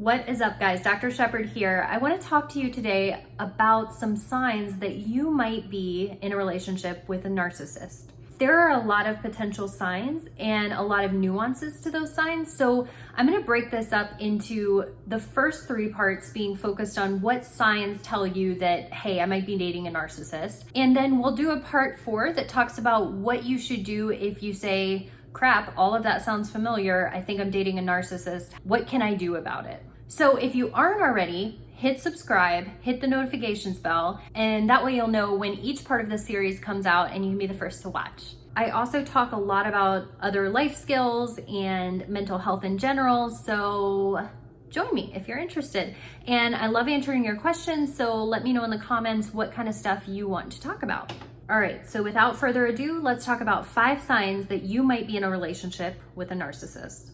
What is up, guys? Dr. Shepard here. I want to talk to you today about some signs that you might be in a relationship with a narcissist. There are a lot of potential signs and a lot of nuances to those signs. So I'm going to break this up into the first three parts being focused on what signs tell you that, hey, I might be dating a narcissist. And then we'll do a part 4 that talks about what you should do if you say, crap, all of that sounds familiar. I think I'm dating a narcissist. What can I do about it? So if you aren't already, hit subscribe, hit the notifications bell, and that way you'll know when each part of the series comes out and you can be the first to watch. I also talk a lot about other life skills and mental health in general, so join me if you're interested. And I love answering your questions, so let me know in the comments what kind of stuff you want to talk about. All right, so without further ado, let's talk about 5 signs that you might be in a relationship with a narcissist.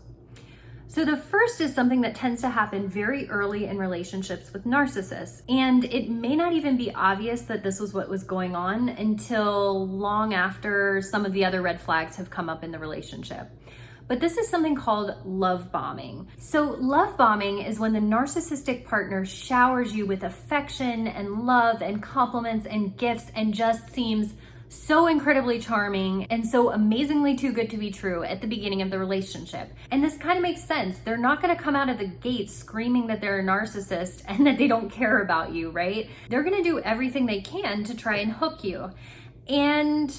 So the first is something that tends to happen very early in relationships with narcissists. And it may not even be obvious that this was what was going on until long after some of the other red flags have come up in the relationship. But this is something called love bombing. So love bombing is when the narcissistic partner showers you with affection and love and compliments and gifts and just seems so incredibly charming and so amazingly too good to be true at the beginning of the relationship. And this kind of makes sense. They're not going to come out of the gate screaming that they're a narcissist and that they don't care about you, right? They're going to do everything they can to try and hook you. And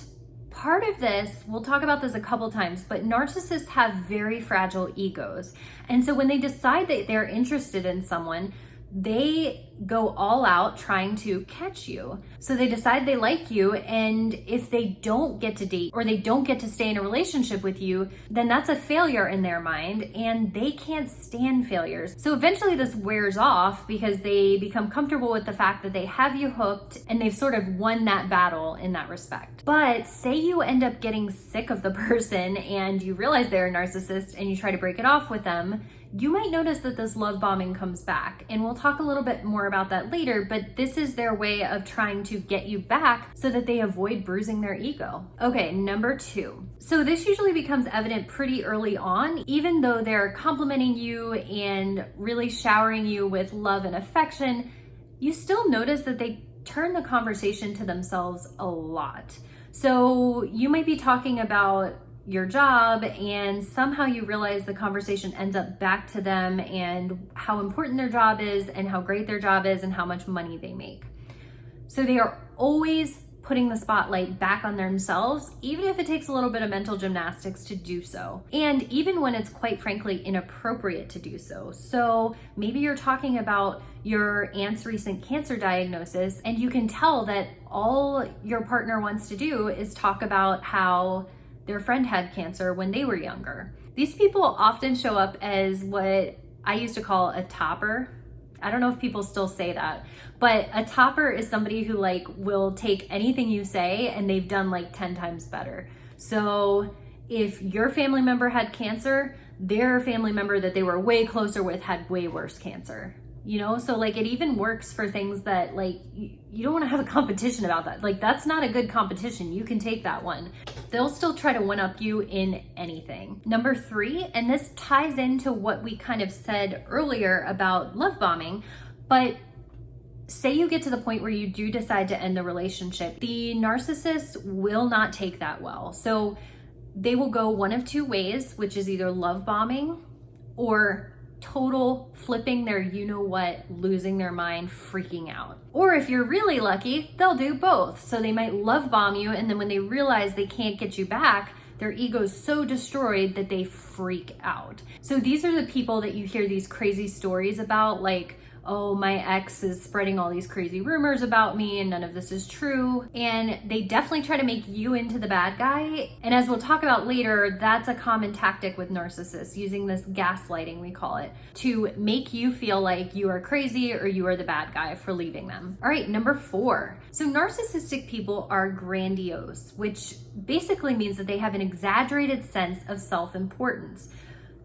part of this, we'll talk about this a couple times, but narcissists have very fragile egos. And so when they decide that they're interested in someone, they go all out trying to catch you. So they decide they like you, and if they don't get to date or they don't get to stay in a relationship with you, then that's a failure in their mind, and they can't stand failures. So eventually this wears off because they become comfortable with the fact that they have you hooked and they've sort of won that battle in that respect. But say you end up getting sick of the person and you realize they're a narcissist and you try to break it off with them, you might notice that this love bombing comes back. And we'll talk a little bit more about that later, but this is their way of trying to get you back so that they avoid bruising their ego. Okay, number 2. So this usually becomes evident pretty early on, even though they're complimenting you and really showering you with love and affection, you still notice that they turn the conversation to themselves a lot. So you might be talking about your job and somehow you realize the conversation ends up back to them and how important their job is and how great their job is and how much money they make. So they are always putting the spotlight back on themselves, even if it takes a little bit of mental gymnastics to do so. And even when it's quite frankly inappropriate to do so. So maybe you're talking about your aunt's recent cancer diagnosis and you can tell that all your partner wants to do is talk about how their friend had cancer when they were younger. These people often show up as what I used to call a topper. I don't know if people still say that, but a topper is somebody who will take anything you say and they've done 10 times better. So if your family member had cancer, their family member that they were way closer with had way worse cancer. So it even works for things that you don't want to have a competition about that. That's not a good competition. You can take that one. They'll still try to one up you in anything. Number 3, and this ties into what we kind of said earlier about love bombing, but say you get to the point where you do decide to end the relationship, the narcissist will not take that well. So they will go one of 2 ways, which is either love bombing or total flipping their you-know-what, losing their mind, freaking out. Or if you're really lucky, they'll do both. So they might love bomb you, and then when they realize they can't get you back, their ego's so destroyed that they freak out. So these are the people that you hear these crazy stories about, oh, my ex is spreading all these crazy rumors about me and none of this is true. And they definitely try to make you into the bad guy. And as we'll talk about later, that's a common tactic with narcissists, using this gaslighting, we call it, to make you feel like you are crazy or you are the bad guy for leaving them. All right, number 4. So narcissistic people are grandiose, which basically means that they have an exaggerated sense of self-importance.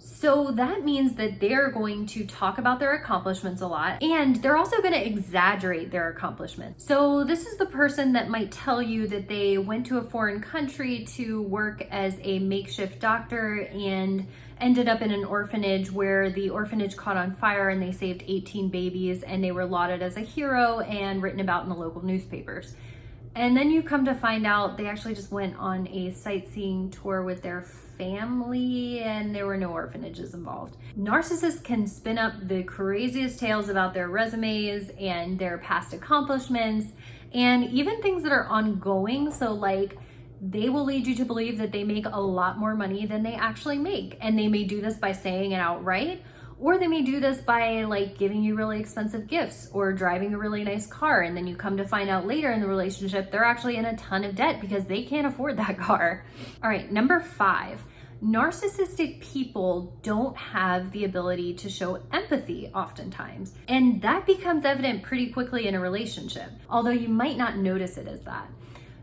So that means that they're going to talk about their accomplishments a lot, and they're also going to exaggerate their accomplishments. So this is the person that might tell you that they went to a foreign country to work as a makeshift doctor and ended up in an orphanage where the orphanage caught on fire and they saved 18 babies, and they were lauded as a hero and written about in the local newspapers. And then you come to find out they actually just went on a sightseeing tour with their family and there were no orphanages involved. Narcissists can spin up the craziest tales about their resumes and their past accomplishments and even things that are ongoing. So like, they will lead you to believe that they make a lot more money than they actually make. And they may do this by saying it outright, or they may do this by like giving you really expensive gifts or driving a really nice car. And then you come to find out later in the relationship, they're actually in a ton of debt because they can't afford that car. All right, number 5, narcissistic people don't have the ability to show empathy oftentimes. And that becomes evident pretty quickly in a relationship, although you might not notice it as that.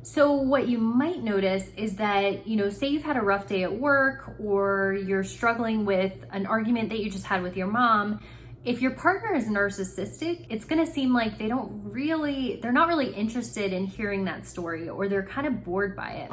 So what you might notice is that, say you've had a rough day at work or you're struggling with an argument that you just had with your mom. If your partner is narcissistic, it's gonna seem like they're not really interested in hearing that story, or they're kind of bored by it.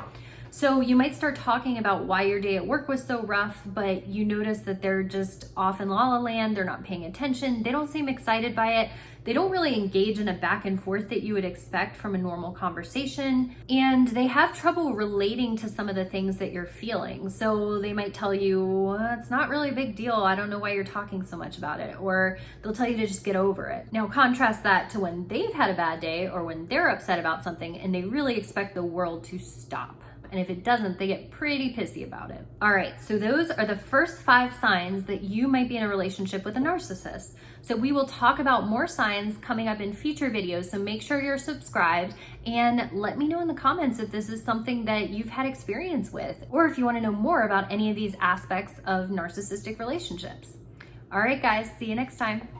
So you might start talking about why your day at work was so rough, but you notice that they're just off in la la land, they're not paying attention, they don't seem excited by it, they don't really engage in a back and forth that you would expect from a normal conversation, and they have trouble relating to some of the things that you're feeling. So they might tell you, well, it's not really a big deal, I don't know why you're talking so much about it, or they'll tell you to just get over it. Now contrast that to when they've had a bad day or when they're upset about something and they really expect the world to stop. And if it doesn't, they get pretty pissy about it. All right, so those are the first 5 signs that you might be in a relationship with a narcissist. So we will talk about more signs coming up in future videos, so make sure you're subscribed and let me know in the comments if this is something that you've had experience with, or if you wanna know more about any of these aspects of narcissistic relationships. All right, guys, see you next time.